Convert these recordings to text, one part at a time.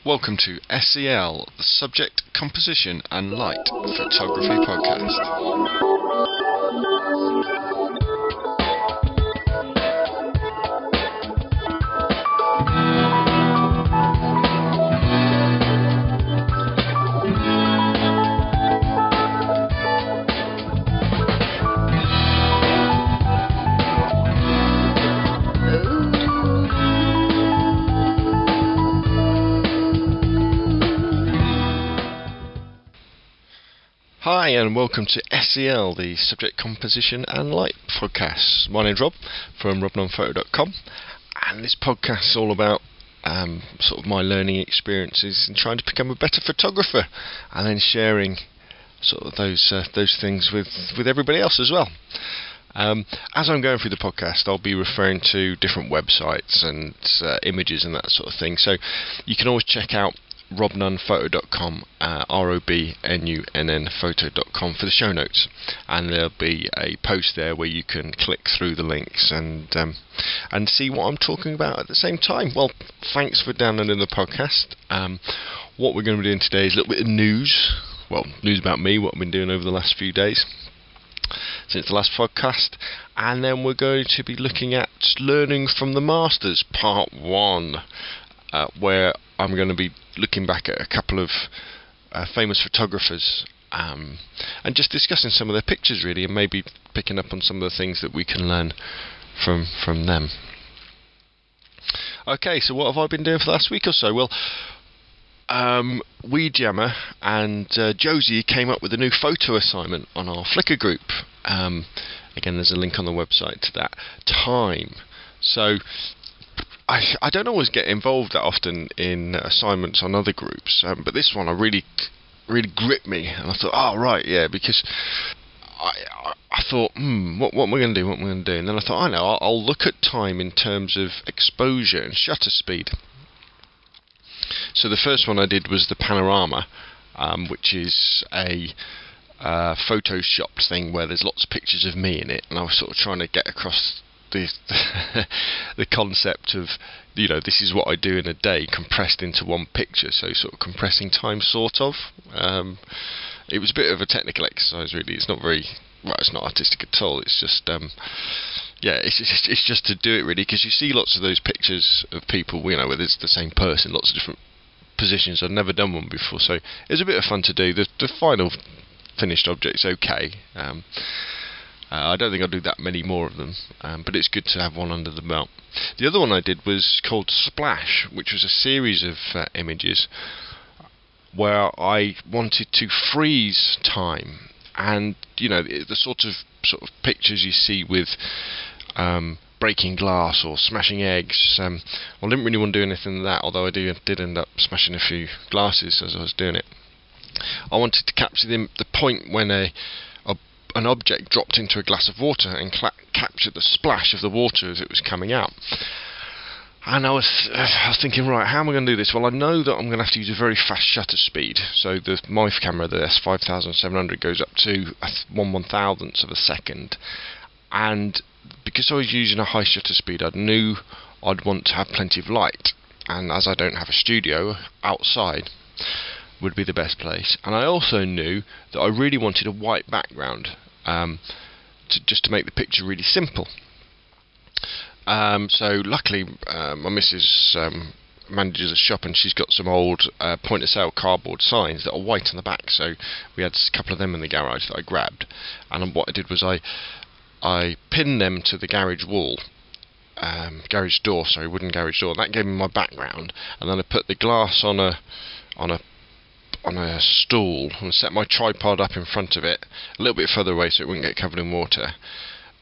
Welcome to SCL, the Subject, Composition and Light Photography Podcast. Hi and welcome to SCL, the Subject, Composition and Light Podcast. My name's Rob from robnonphoto.com, and this podcast is all about sort of my learning experiences and trying to become a better photographer, and then sharing sort of those things with everybody else as well. As I'm going through the podcast, I'll be referring to different websites and images and that sort of thing, so you can always check out robnunphoto.com, ROBNUNN photo.com for the show notes, and there'll be a post there where you can click through the links and see what I'm talking about at the same time. Well, thanks for downloading the podcast. What we're going to be doing today is a little bit of news. Well, news about me, what I've been doing over the last few days since the last podcast, and then we're going to be looking at learning from the masters, part 1, where I'm going to be looking back at a couple of famous photographers and just discussing some of their pictures really, and maybe picking up on some of the things that we can learn from them. Okay, so what have I been doing for the last week or so? Well, Weedjammer and Josie came up with a new photo assignment on our Flickr group. Again, there's a link on the website to that time. So I don't always get involved that often in assignments on other groups, but this one really gripped me, and I thought, oh right, yeah, because I thought, what am I going to do? What am I going to do? And then I thought, I know, I'll look at time in terms of exposure and shutter speed. So the first one I did was the panorama, which is a photoshopped thing where there's lots of pictures of me in it, and I was sort of trying to get across the concept of, you know, this is what I do in a day compressed into one picture, so sort of compressing time, sort of. It was a bit of a technical exercise really. It's not very, well, it's not artistic at all, it's just yeah, it's just to do it really, because you see lots of those pictures of people, you know, where there's the same person, lots of different positions. I've never done one before, so it was a bit of fun to do. The final finished object's okay. I don't think I'll do that many more of them, but it's good to have one under the belt. The other one I did was called Splash, which was a series of images where I wanted to freeze time, and you know, the sort of pictures you see with breaking glass or smashing eggs. Well, I didn't really want to do anything like that, although I did end up smashing a few glasses as I was doing it. I wanted to capture the point when an object dropped into a glass of water and captured the splash of the water as it was coming out. And I was thinking, right, how am I going to do this? Well, I know that I'm going to have to use a very fast shutter speed. So my camera, the S5700, goes up to 1/1000th of a second. And because I was using a high shutter speed, I knew I'd want to have plenty of light. And as I don't have a studio, outside would be the best place. And I also knew that I really wanted a white background, just to make the picture really simple. So luckily my missus manages a shop, and she's got some old point of sale cardboard signs that are white on the back, so we had a couple of them in the garage that I grabbed, and what I did was I pinned them to the garage wall, wooden garage door. That gave me my background, and then I put the glass on a stool and set my tripod up in front of it a little bit further away so it wouldn't get covered in water,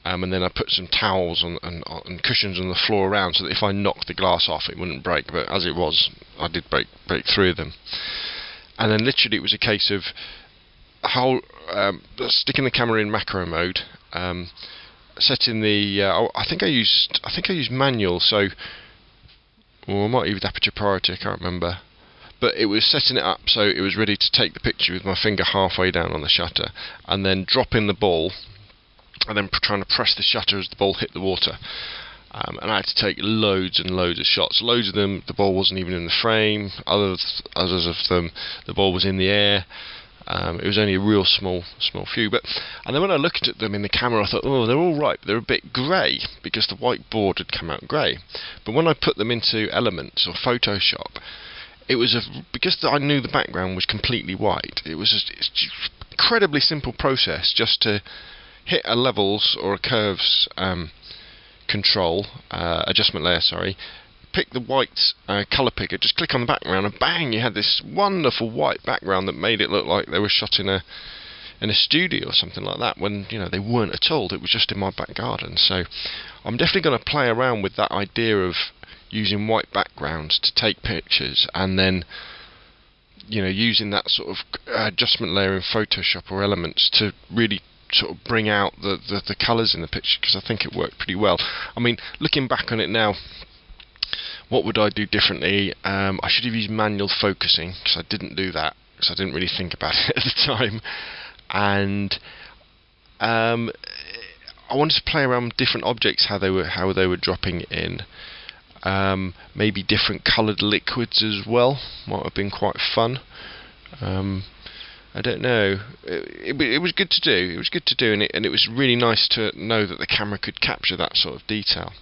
and then I put some towels and cushions on the floor around, so that if I knocked the glass off it wouldn't break, but as it was, I did break 3 of them. And then literally it was a case of sticking the camera in macro mode, setting the I think I used manual, so, or I might use aperture priority, I can't remember. But it was setting it up so it was ready to take the picture with my finger halfway down on the shutter, and then dropping the ball, and then trying to press the shutter as the ball hit the water. and I had to take loads and loads of shots. Loads of them, the ball wasn't even in the frame. Others of them, the ball was in the air. It was only a real small few. And then when I looked at them in the camera, I thought, oh, they're all right, but they're a bit grey because the whiteboard had come out grey. But when I put them into Elements or Photoshop, it was because I knew the background was completely white. It was it's incredibly simple process just to hit a levels or a curves control adjustment layer. Sorry. Pick the white colour picker, just click on the background, and bang, you had this wonderful white background that made it look like they were shot in a studio or something like that, when they weren't at all. It was just in my back garden. So I'm definitely going to play around with that idea of using white backgrounds to take pictures, and then using that sort of adjustment layer in Photoshop or Elements to really sort of bring out the colours in the picture, because I think it worked pretty well. I mean, looking back on it now, what would I do differently? I should have used manual focusing, because I didn't do that, because I didn't really think about it at the time. And I wanted to play around with different objects, how they were dropping in. Maybe different coloured liquids as well. Might have been quite fun. I don't know. It was good to do. It was good to do, and it was really nice to know that the camera could capture that sort of detail.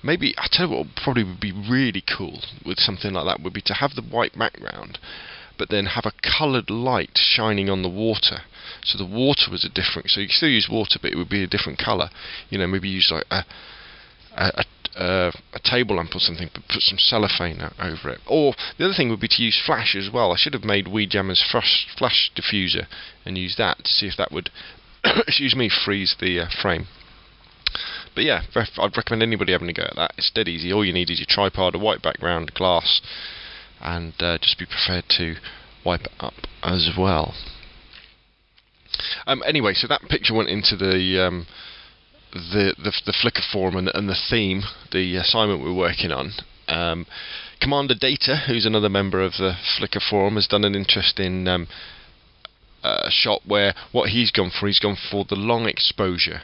Maybe, I tell you what probably would be really cool with something like that, would be to have the white background, but then have a coloured light shining on the water. So the water was so you can still use water, but it would be a different colour. Maybe use like a table lamp or something, but put some cellophane over it. Or the other thing would be to use flash as well. I should have made Weejammer's flash diffuser and use that to see if that would excuse me, freeze the frame. But yeah, I'd recommend anybody having a go at that. It's dead easy. All you need is your tripod, a white background, glass, and just be prepared to wipe it up as well. Anyway, so that picture went into the Flickr forum and the theme, the assignment we're working on. Commander Data, who's another member of the Flickr forum, has done an interesting shot where what he's gone for the long exposure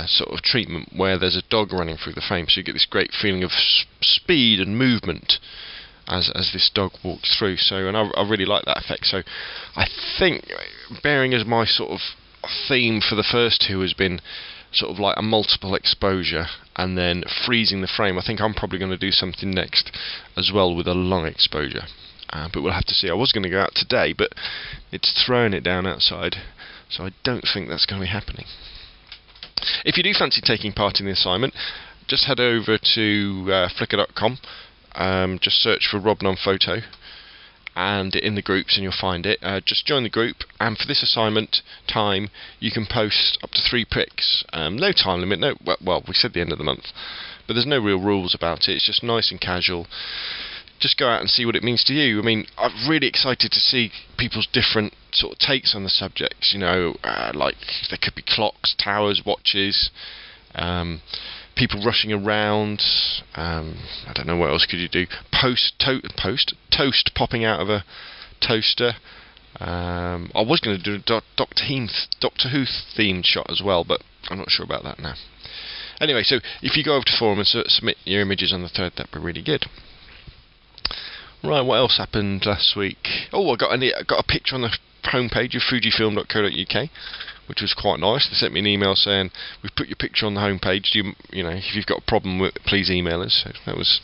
sort of treatment, where there's a dog running through the frame, so you get this great feeling of speed and movement as this dog walks through. And I really like that effect. So I think, bearing as my sort of theme for the first two has been sort of like a multiple exposure and then freezing the frame, I think I'm probably going to do something next as well with a long exposure. But we'll have to see. I was going to go out today, but it's throwing it down outside, so I don't think that's going to be happening. If you do fancy taking part in the assignment, just head over to flickr.com, just search for Rob Nonphoto, and in the groups, and you'll find it. Just join the group, and for this assignment time, you can post up to 3 pics. No time limit. Well, we said the end of the month, but there's no real rules about it. It's just nice and casual. Just go out and see what it means to you. I mean, I'm really excited to see people's different sort of takes on the subjects. Like there could be clocks, towers, watches, people rushing around. I don't know, what else could you do? Toast popping out of a toaster. I was going to do a Doctor Who themed shot as well, but I'm not sure about that now. Anyway, so if you go over to forum and submit your images on the 3rd, that'd be really good. Right, what else happened last week? Oh, I got a picture on the homepage of fujifilm.co.uk, which was quite nice. They sent me an email saying, we've put your picture on the homepage. If you've got a problem with it, please email us. So that was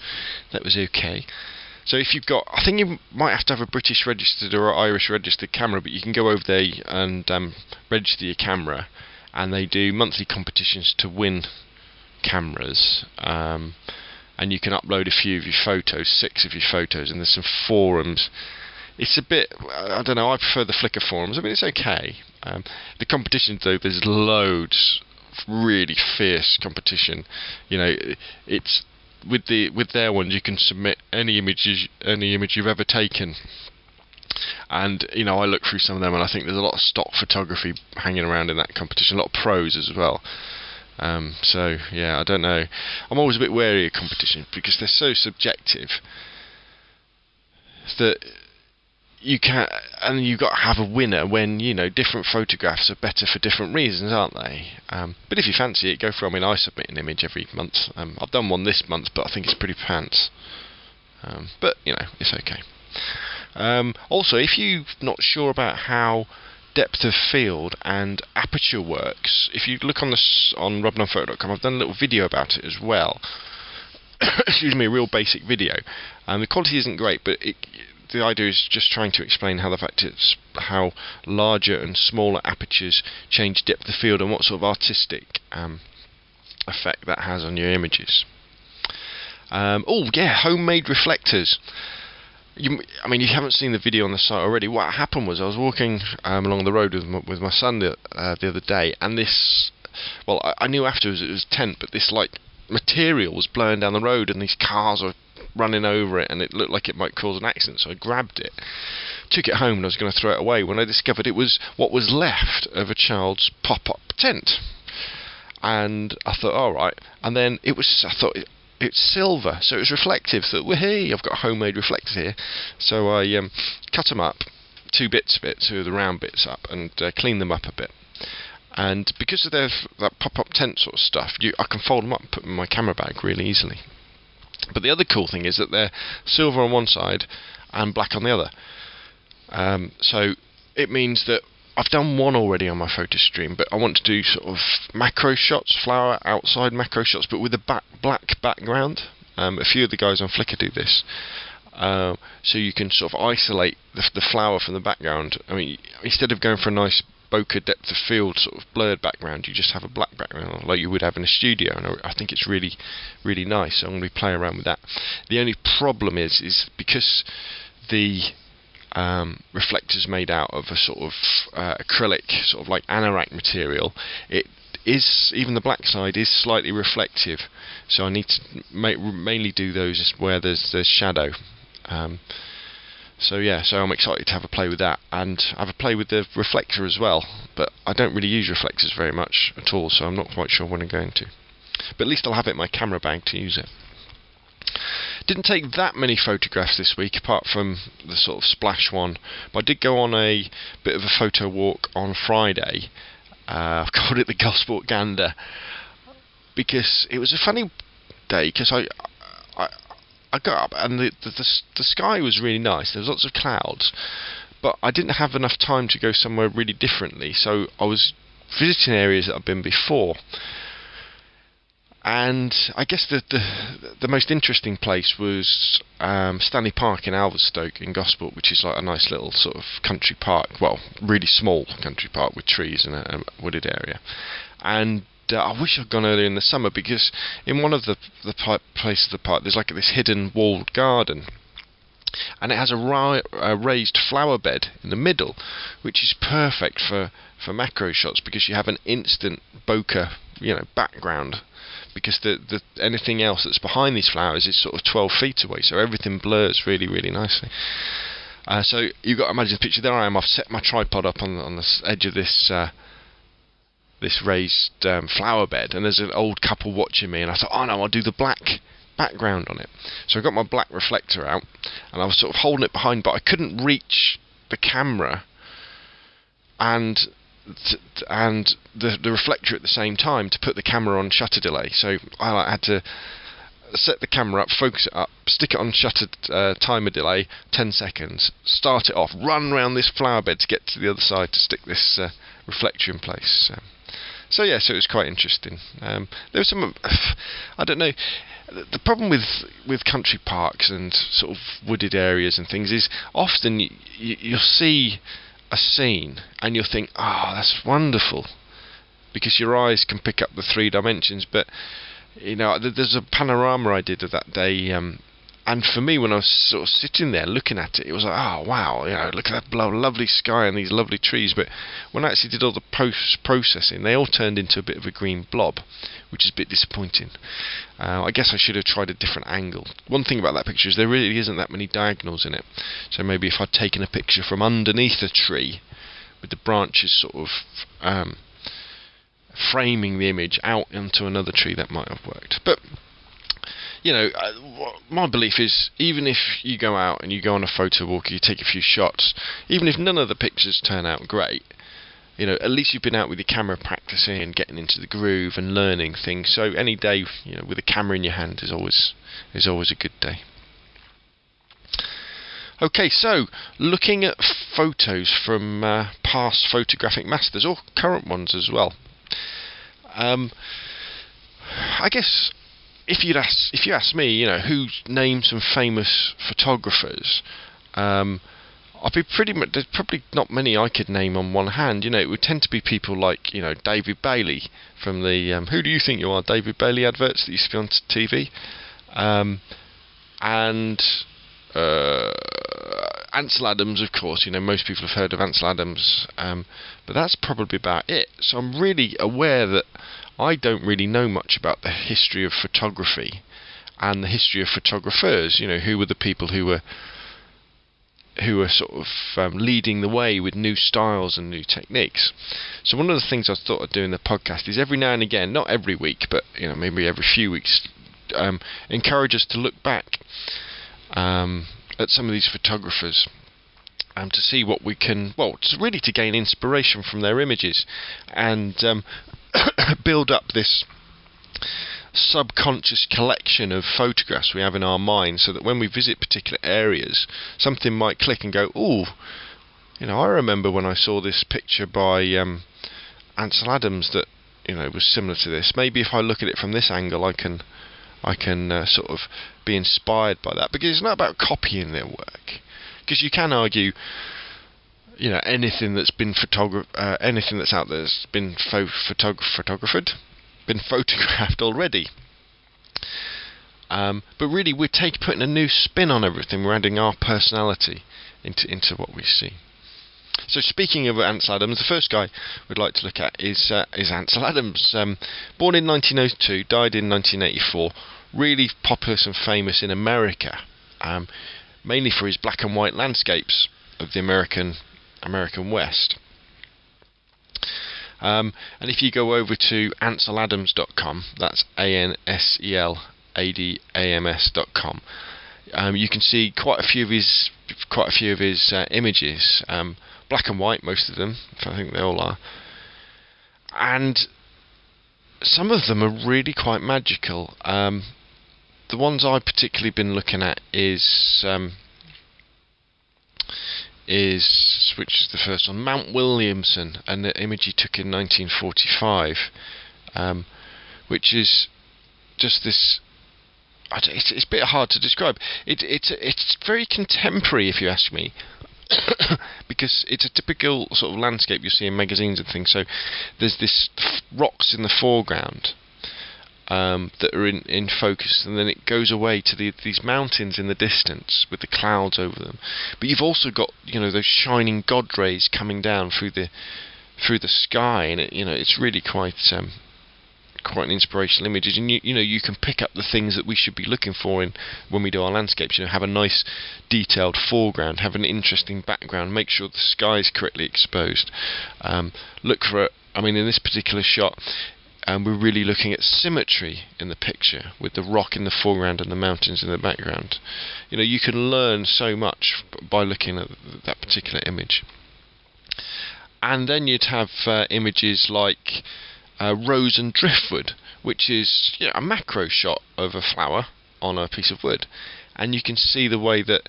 okay. So if you've got, I think you might have to have a British registered or Irish registered camera, but you can go over there and register your camera, and they do monthly competitions to win cameras. And you can upload a few of your photos, 6 of your photos, and there's some forums. It's a bit, I don't know, I prefer the Flickr forums. I mean, it's okay. The competition, though, there's loads of really fierce competition. It's with their ones, you can submit any image you've ever taken. And I look through some of them, and I think there's a lot of stock photography hanging around in that competition, a lot of pros as well. So yeah, I don't know. I'm always a bit wary of competition because they're so subjective that you can, and you've got to have a winner when, you know, different photographs are better for different reasons, aren't they? But if you fancy it, go for it. I mean, I submit an image every month. I've done one this month, but I think it's pretty pants. But, you know, it's okay. Also, if you're not sure about how depth of field and aperture works, if you look on robnunphoto.com, I've done a little video about it as well. Excuse me, a real basic video. The quality isn't great, but the idea is just trying to explain how larger and smaller apertures change depth of field and what sort of artistic effect that has on your images. Oh yeah, homemade reflectors. I mean, you haven't seen the video on the site already. What happened was I was walking along the road with my son the other day, and this, well, I knew afterwards it was tent, but this like material was blowing down the road, and these cars were running over it, and it looked like it might cause an accident. So I grabbed it, took it home, and I was going to throw it away when I discovered it was what was left of a child's pop-up tent. And I thought, all right. And then I thought. It's silver, so it was reflective. So, hey, I've got homemade reflectors here. So I cut them up, two of the round bits up, and clean them up a bit. And because of that pop-up tent sort of stuff, I can fold them up and put them in my camera bag really easily. But the other cool thing is that they're silver on one side and black on the other. So it means that I've done one already on my photo stream, but I want to do sort of macro shots, flower outside macro shots, but with a black background. A few of the guys on Flickr do this. So you can sort of isolate the flower from the background. I mean, instead of going for a nice bokeh depth of field sort of blurred background, you just have a black background like you would have in a studio, and I think it's really, really nice. So I'm going to be playing around with that. The only problem is because the reflectors made out of a sort of acrylic, sort of like anorak material, it is, even the black side is slightly reflective, so I need to mainly do those where there's shadow. So yeah, so I'm excited to have a play with that, and have a play with the reflector as well, but I don't really use reflectors very much at all, so I'm not quite sure when I'm going to. But at least I'll have it in my camera bag to use it. Didn't take that many photographs this week, apart from the sort of splash one, but I did go on a bit of a photo walk on Friday. I've called it the Gosport Gander, because it was a funny day, because I got up and the sky was really nice. There was lots of clouds, but I didn't have enough time to go somewhere really differently, so I was visiting areas that I've been before. And I guess the most interesting place was Stanley Park in Alverstoke in Gosport, which is like a nice little sort of country park, well, really small country park with trees and a wooded area. And I wish I'd gone earlier in the summer, because in one of the places of the park there's like this hidden walled garden, and it has a raised flower bed in the middle, which is perfect for macro shots, because you have an instant bokeh, background, because the anything else that's behind these flowers is sort of 12 feet away, so everything blurs really, really nicely. So you've got to imagine the picture. There I am, I've set my tripod up on the edge of this raised flower bed, and there's an old couple watching me, and I thought, oh no, I'll do the black background on it. So I got my black reflector out, and I was sort of holding it behind, but I couldn't reach the camera and the reflector at the same time to put the camera on shutter delay. So I had to set the camera up, focus it up, stick it on shutter timer delay, 10 seconds, start it off, run around this flower bed to get to the other side to stick this reflector in place. So yeah, so it was quite interesting. There was some, I don't know, the problem with country parks and sort of wooded areas and things is often you'll see a scene and you'll think, oh, that's wonderful, because your eyes can pick up the 3 dimensions, but there's a panorama I did of that day, and for me, when I was sort of sitting there looking at it, it was like, oh wow, look at that lovely sky and these lovely trees. But when I actually did all the post-processing, they all turned into a bit of a green blob, which is a bit disappointing. I guess I should have tried a different angle. One thing about that picture is there really isn't that many diagonals in it, so maybe if I'd taken a picture from underneath a tree with the branches sort of framing the image out into another tree, that might have worked. But my belief is, even if you go out and you go on a photo walk, you take a few shots, even if none of the pictures turn out great, at least you've been out with your camera practicing and getting into the groove and learning things. So any day, with a camera in your hand is always a good day. Okay, so looking at photos from past photographic masters, or current ones as well. I guess if you ask me, who named some famous photographers, I'd be pretty much, there's probably not many I could name on one hand. It would tend to be people like, David Bailey from the "Who Do You Think You Are?" David Bailey adverts that used to be on TV, and Ansel Adams, of course. Most people have heard of Ansel Adams, but that's probably about it. So I'm really aware that I don't really know much about the history of photography and the history of photographers. Who were the people who were sort of leading the way with new styles and new techniques. So one of the things I thought I'd do in the podcast is every now and again, not every week, but maybe every few weeks, encourage us to look back at some of these photographers, to see what we can, to gain inspiration from their images, and build up this subconscious collection of photographs we have in our mind, so that when we visit particular areas, something might click and go, "Oh, I remember when I saw this picture by Ansel Adams that was similar to this. Maybe if I look at it from this angle, I can sort of be inspired by that." Because it's not about copying their work, because you can argue, anything that's been anything that's out there's been photographed already. But really, we're putting a new spin on everything. We're adding our personality into what we see. So speaking of Ansel Adams, the first guy we'd like to look at is Ansel Adams. Born in 1902, died in 1984. Really populous and famous in America, mainly for his black and white landscapes of the American West. And if you go over to anseladams.com, that's ANSELADAMS.com, you can see quite a few of his images, black and white, most of them. I think they all are, and some of them are really quite magical. The ones I've particularly been looking at is which is the first one, Mount Williamson, and the image he took in 1945, which is just this. It's a bit hard to describe. It's very contemporary, if you ask me, because it's a typical sort of landscape you see in magazines and things. So there's this rocks in the foreground that are in focus, and then it goes away to these mountains in the distance with the clouds over them. But you've also got those shining God rays coming down through the sky, and it's really quite an inspirational images. And you can pick up the things that we should be looking for when we do our landscapes. Have a nice detailed foreground, have an interesting background, make sure the sky is correctly exposed. Look for in this particular shot, we're really looking at symmetry in the picture, with the rock in the foreground and the mountains in the background. You can learn so much by looking at that particular image. And then you'd have images like rose and driftwood, which is a macro shot of a flower on a piece of wood, and you can see the way that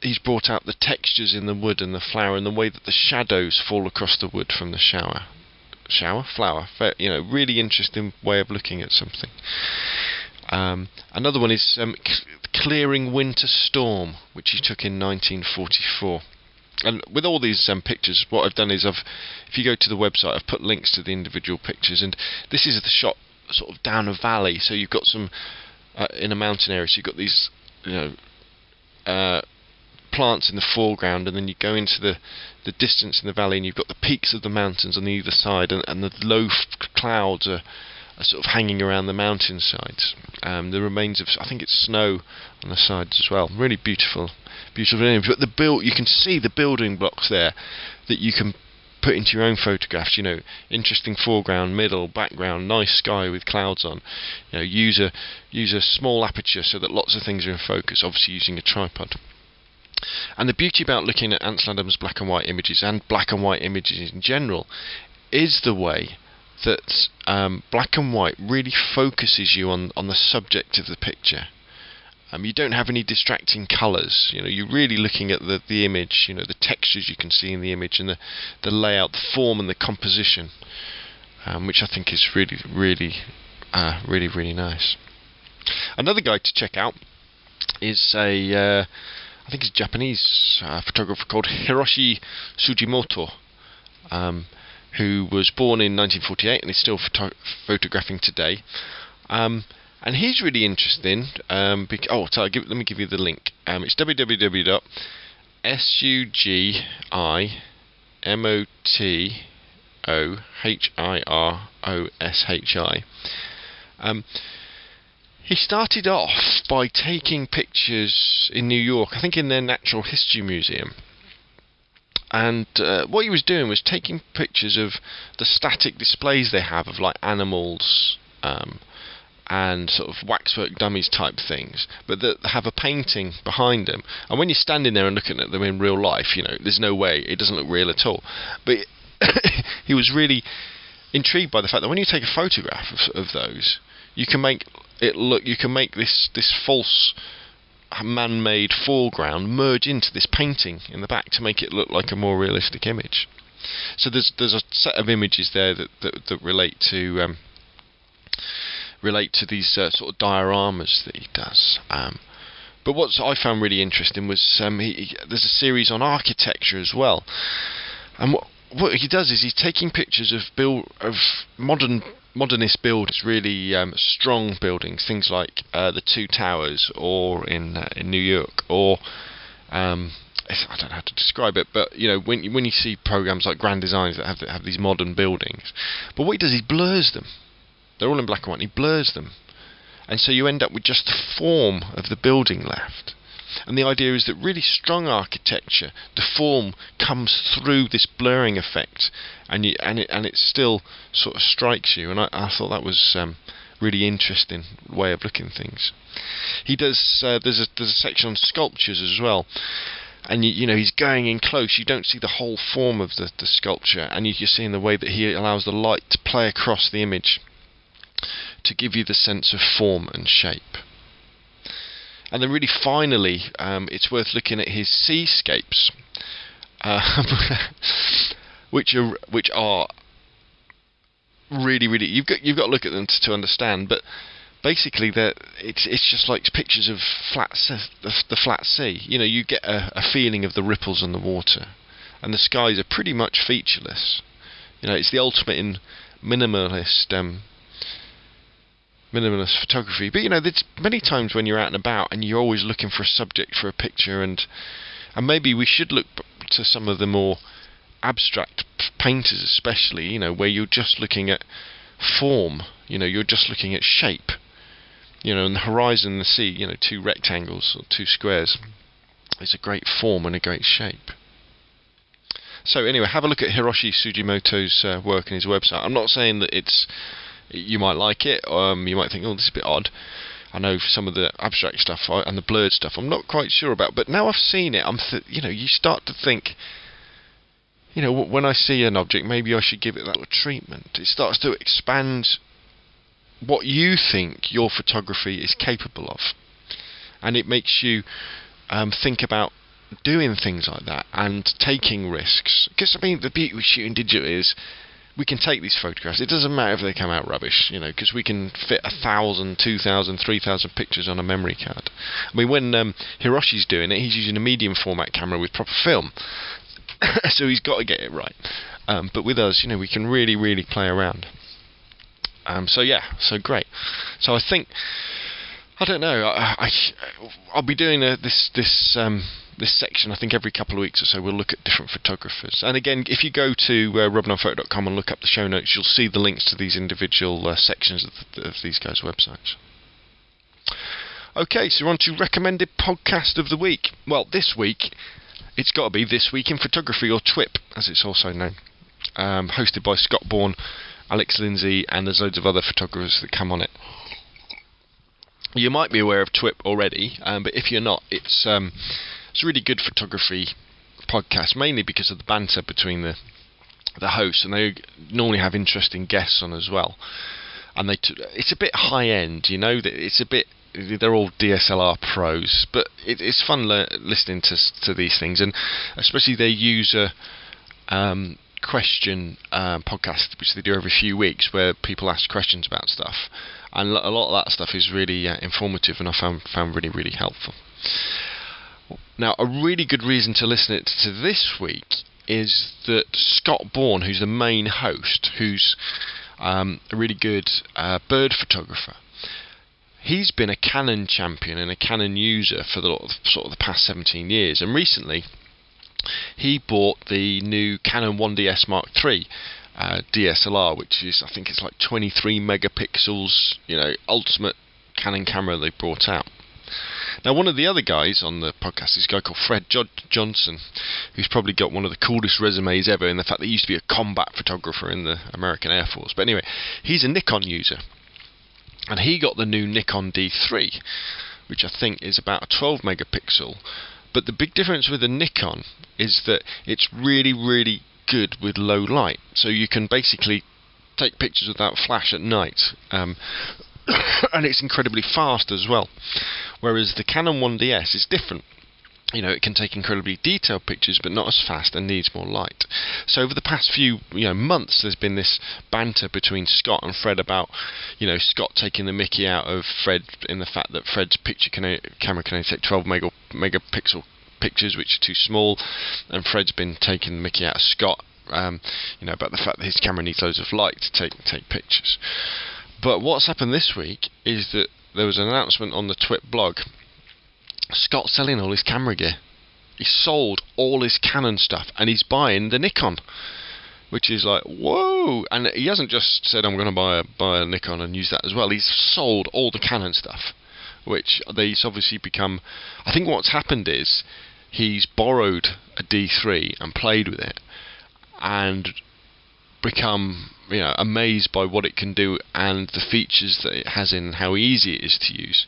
he's brought out the textures in the wood and the flower, and the way that the shadows fall across the wood from the flower. Really interesting way of looking at something. Another one is Clearing Winter Storm, which he took in 1944. And with all these pictures, what I've done is if you go to the website, I've put links to the individual pictures, and this is the shot sort of down a valley. So you've got some in a mountain area, so you've got these plants in the foreground, and then you go into the distance in the valley, and you've got the peaks of the mountains on either side, and the low clouds are sort of hanging around the mountain sides. The remains of, I think it's snow on the sides as well. Really beautiful image. But you can see the building blocks there that you can put into your own photographs. Interesting foreground, middle, background, nice sky with clouds on. Use a small aperture so that lots of things are in focus, obviously using a tripod. And the beauty about looking at Ansel Adams' black and white images, and black and white images in general, is the way that black and white really focuses you on the subject of the picture. You don't have any distracting colours. You're really looking at the image, the textures you can see in the image, and the layout, the form and the composition, which I think is really, really, really nice. Another guy to check out is I think he's a Japanese photographer called Hiroshi Sugimoto, who was born in 1948 and is still photographing today. And he's really interesting. Let me give you the link. It's www.sugimotohiroshi. He started off by taking pictures in New York, I think in their Natural History Museum. And what he was doing was taking pictures of the static displays they have of like animals, and sort of waxwork dummies type things, but that have a painting behind them. And when you're standing there and looking at them in real life, there's no way, it doesn't look real at all. But he was really intrigued by the fact that when you take a photograph of those, you can make it look, you can make this false man-made foreground merge into this painting in the back to make it look like a more realistic image. So there's a set of images there that relate to these sort of dioramas that he does. But what I found really interesting was there's a series on architecture as well. And what he does is he's taking pictures of modernist buildings, really strong buildings, things like the Two Towers, or in New York, or I don't know how to describe it, but when you see programs like Grand Designs that have these modern buildings, but what he does is he blurs them. They're all in black and white, and he blurs them. And so you end up with just the form of the building left. And the idea is that really strong architecture, the form comes through this blurring effect, and it still sort of strikes you. And I thought that was really interesting way of looking at things. He does. There's a section on sculptures as well. And he's going in close. You don't see the whole form of the sculpture, and you're seeing the way that he allows the light to play across the image to give you the sense of form and shape. And then really finally, it's worth looking at his seascapes, which are really, really, you've got to look at them to understand. But basically, it's just like pictures of the flat sea. You get a feeling of the ripples on the water, and the skies are pretty much featureless. It's the ultimate in minimalist photography. But there's many times when you're out and about and you're always looking for a subject for a picture, and maybe we should look to some of the more abstract painters, especially, where you're just looking at form, you're just looking at shape, and the horizon and the sea, two rectangles or two squares is a great form and a great shape. So anyway, have a look at Hiroshi Sugimoto's work and his website. I'm not saying that you might like it, you might think, oh, this is a bit odd. I know some of the abstract stuff and the blurred stuff I'm not quite sure about, but now I've seen it, you start to think, when I see an object, maybe I should give it that little treatment. It starts to expand what you think your photography is capable of, and it makes you think about doing things like that and taking risks. Because the beauty with shooting digital is we can take these photographs. It doesn't matter if they come out rubbish, because we can fit 1,000, 2,000, 3,000 pictures on a memory card. I mean, when Hiroshi's doing it, he's using a medium format camera with proper film, so he's got to get it right. But with us, we can really, really play around. So great. So I think, I don't know, I'll be doing this section, I think every couple of weeks or so we'll look at different photographers. And again, if you go to robinonphoto.com and look up the show notes, you'll see the links to these individual sections of these guys' websites. Okay, so we're on to recommended podcast of the week. Well, this week, it's got to be This Week in Photography, or TWIP, as it's also known. hosted by Scott Bourne, Alex Lindsay, and there's loads of other photographers that come on it. You might be aware of TWIP already, but if you're not, it's a really good photography podcast, mainly because of the banter between the hosts, and they normally have interesting guests on as well. And it's a bit high end, you know. They're all DSLR pros, but it's fun listening to these things, and especially their user question podcast, which they do every few weeks, where people ask questions about stuff, and a lot of that stuff is really informative, and I found really, really helpful. Now, a really good reason to listen to this week is that Scott Bourne, who's the main host, who's a really good bird photographer, he's been a Canon champion and a Canon user for the past 17 years, and recently he bought the new Canon 1DS Mark III DSLR, which is, I think it's like 23 megapixels, ultimate Canon camera they brought out. Now, one of the other guys on the podcast is a guy called Fred Johnson, who's probably got one of the coolest resumes ever, in the fact that he used to be a combat photographer in the American Air Force. But anyway, he's a Nikon user, and he got the new Nikon D3, which I think is about a 12 megapixel. But the big difference with the Nikon is that it's really, really good with low light, so you can basically take pictures without flash at night. And it's incredibly fast as well, whereas the Canon 1DS is different. It can take incredibly detailed pictures, but not as fast and needs more light. So over the past few months, there's been this banter between Scott and Fred about Scott taking the mickey out of Fred in the fact that Fred's camera can only take 12 megapixel pictures, which are too small, and Fred's been taking the mickey out of Scott about the fact that his camera needs loads of light to take pictures. But what's happened this week is that there was an announcement on the TWIP blog. Scott's selling all his camera gear. He sold all his Canon stuff, and he's buying the Nikon, which is like, whoa! And he hasn't just said, I'm going to buy a Nikon and use that as well. He's sold all the Canon stuff, which he's obviously become... I think what's happened is he's borrowed a D3 and played with it, and become amazed by what it can do and the features that it has in how easy it is to use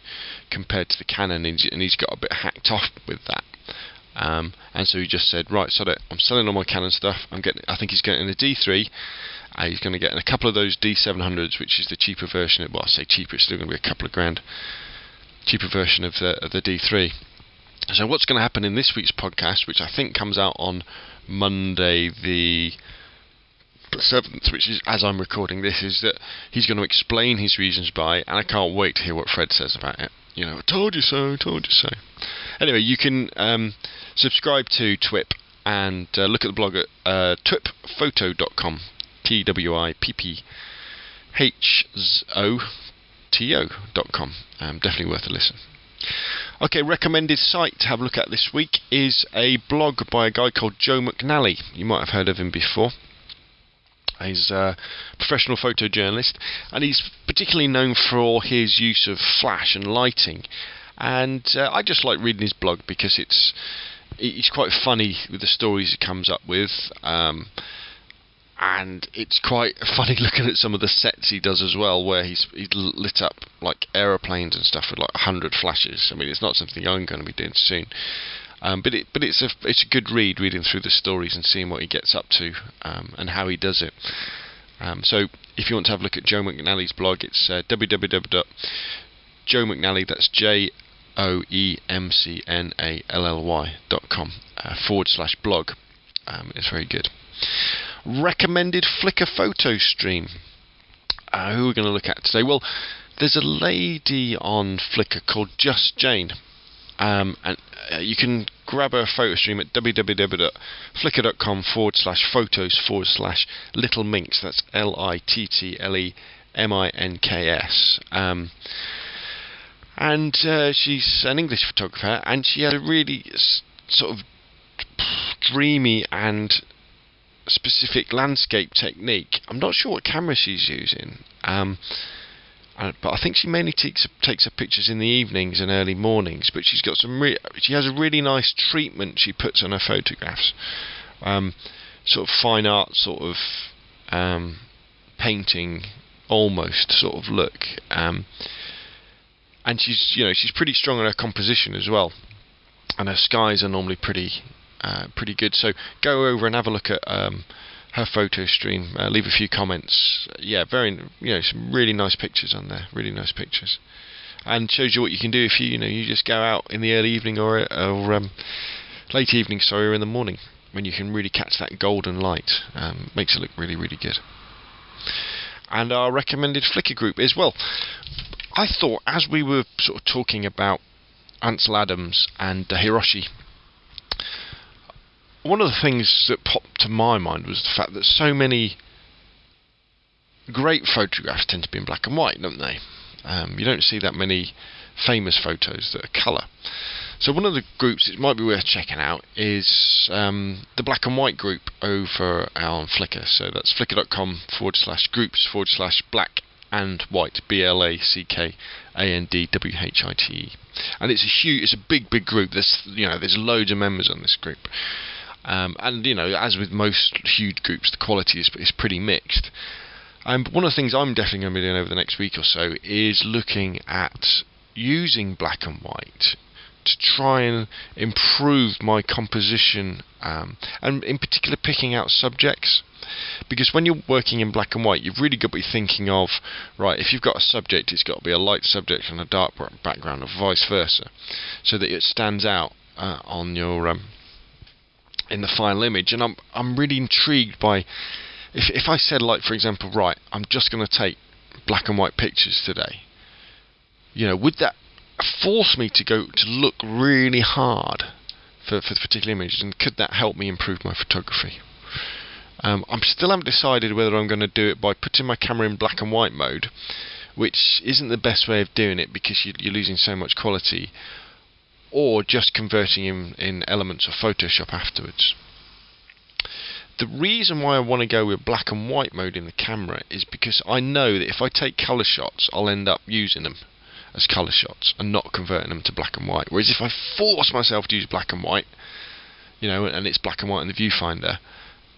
compared to the Canon, and he's got a bit hacked off with that, and so he just said, right, sod it, I'm selling all my Canon stuff. I think he's getting a D3, he's going to get a couple of those D700s, which is the cheaper version. Well, I say cheaper, it's still going to be a couple of grand cheaper version of the D3. So what's going to happen in this week's podcast, which I think comes out on Monday the 7th, which is as I'm recording this, is that he's going to explain his reasons why, and I can't wait to hear what Fred says about it. I told you so. Anyway, you can subscribe to TWIP and look at the blog at twipphoto.com, twipphoto.com. Definitely worth a listen. Okay, recommended site to have a look at this week is a blog by a guy called Joe McNally. You might have heard of him before. He's a professional photojournalist, and he's particularly known for his use of flash and lighting. And I just like reading his blog because he's quite funny with the stories he comes up with, and it's quite funny looking at some of the sets he does as well, where he's lit up like aeroplanes and stuff with like 100 flashes. I mean, it's not something I'm going to be doing soon. But it's a good read, reading through the stories and seeing what he gets up to and how he does it. So if you want to have a look at Joe McNally's blog, it's www.joemcnally, that's joemcnally.com /blog. It's very good. Recommended Flickr photo stream. Who are we going to look at today? Well, there's a lady on Flickr called Just Jane. And you can grab her photo stream at www.flickr.com/photos/little minks. That's LITTLEMINKS. And she's an English photographer, and she has a really sort of dreamy and specific landscape technique. I'm not sure what camera she's using, but I think she mainly takes her pictures in the evenings and early mornings. But she's got she has a really nice treatment she puts on her photographs. sort of fine art sort of painting almost sort of look. And she's pretty strong on her composition as well, and her skies are normally pretty good. So go over and have a look at her photo stream. Leave a few comments. Yeah, some really nice pictures on there. Really nice pictures, and shows you what you can do if you just go out in the early evening or late evening, or in the morning, when you can really catch that golden light. Makes it look really, really good. And our recommended Flickr group is, well, I thought, as we were sort of talking about Ansel Adams and Hiroshi, one of the things that popped to my mind was the fact that so many great photographs tend to be in black and white, don't they? You don't see that many famous photos that are colour. So one of the groups it might be worth checking out is the black and white group over on Flickr. So that's flickr.com/groups/black and white, BLACKANDWHITE. And it's a big group. There's loads of members on this group. And as with most huge groups, the quality is pretty mixed. One of the things I'm definitely going to be doing over the next week or so is looking at using black and white to try and improve my composition, and in particular picking out subjects. Because when you're working in black and white, you've really got to be thinking of, right, if you've got a subject, it's got to be a light subject and a dark background, or vice versa, so that it stands out on your in the final image. And I'm really intrigued by, if I said, like, for example, right, I'm just going to take black and white pictures today, would that force me to look really hard for the particular image, and could that help me improve my photography? I still haven't decided whether I'm going to do it by putting my camera in black and white mode, which isn't the best way of doing it because you're losing so much quality, or just converting in elements of Photoshop afterwards. The reason why I want to go with black and white mode in the camera is because I know that if I take colour shots, I'll end up using them as colour shots and not converting them to black and white. Whereas if I force myself to use black and white, and it's black and white in the viewfinder,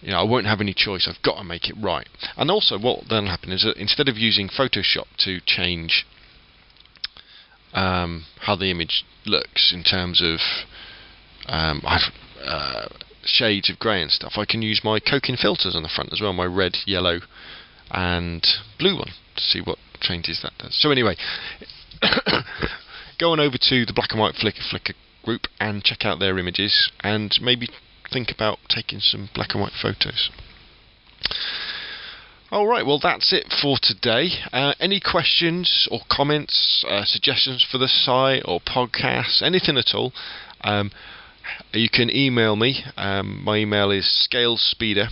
I won't have any choice. I've got to make it right. And also, what then happen is that instead of using Photoshop to change how the image looks in terms of shades of grey and stuff, I can use my Cokin filters on the front as well, my red, yellow and blue one, to see what changes that does. So anyway, go on over to the black and white Flickr group and check out their images, and maybe think about taking some black and white photos. Alright, well, that's it for today. Any questions or comments, suggestions for the site or podcasts, anything at all, you can email me. My email is scalespeeder,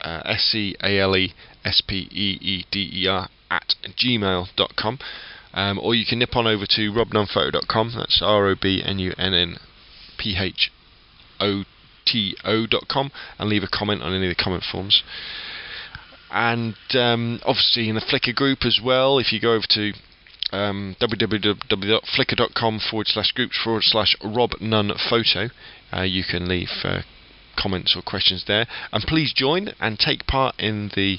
SCALESPEEDER @gmail.com, or you can nip on over to robnunnphoto.com. That's ROBNUNPHOTO.com, and leave a comment on any of the comment forms. And obviously in the Flickr group as well, if you go over to www.flickr.com/groups/robnunnphoto, you can leave comments or questions there, and please join and take part in the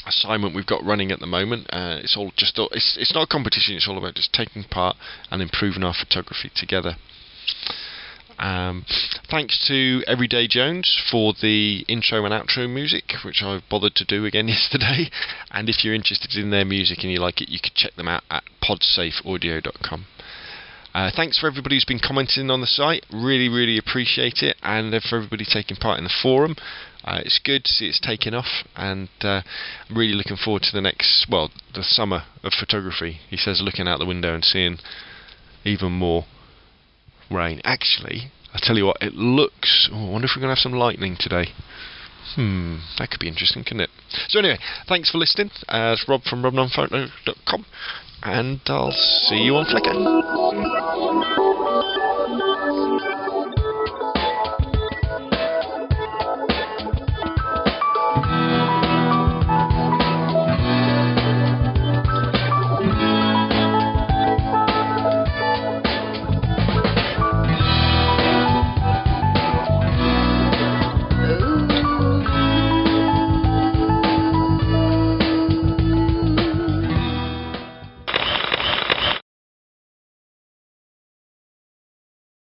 assignment we've got running at the moment. It's not a competition, it's all about just taking part and improving our photography together. Thanks to Everyday Jones for the intro and outro music, which I've bothered to do again yesterday. And if you're interested in their music and you like it, you can check them out at podsafeaudio.com. Thanks for everybody who's been commenting on the site. Really appreciate it, and for everybody taking part in the forum. It's good to see it's taken off, and I'm really looking forward to the summer of photography. He says, looking out the window and seeing even more rain. Actually, I tell you what, it looks... I wonder if we're going to have some lightning today. That could be interesting, couldn't it? So anyway, thanks for listening. It's Rob from robnunnphoto.com, and I'll see you on Flickr.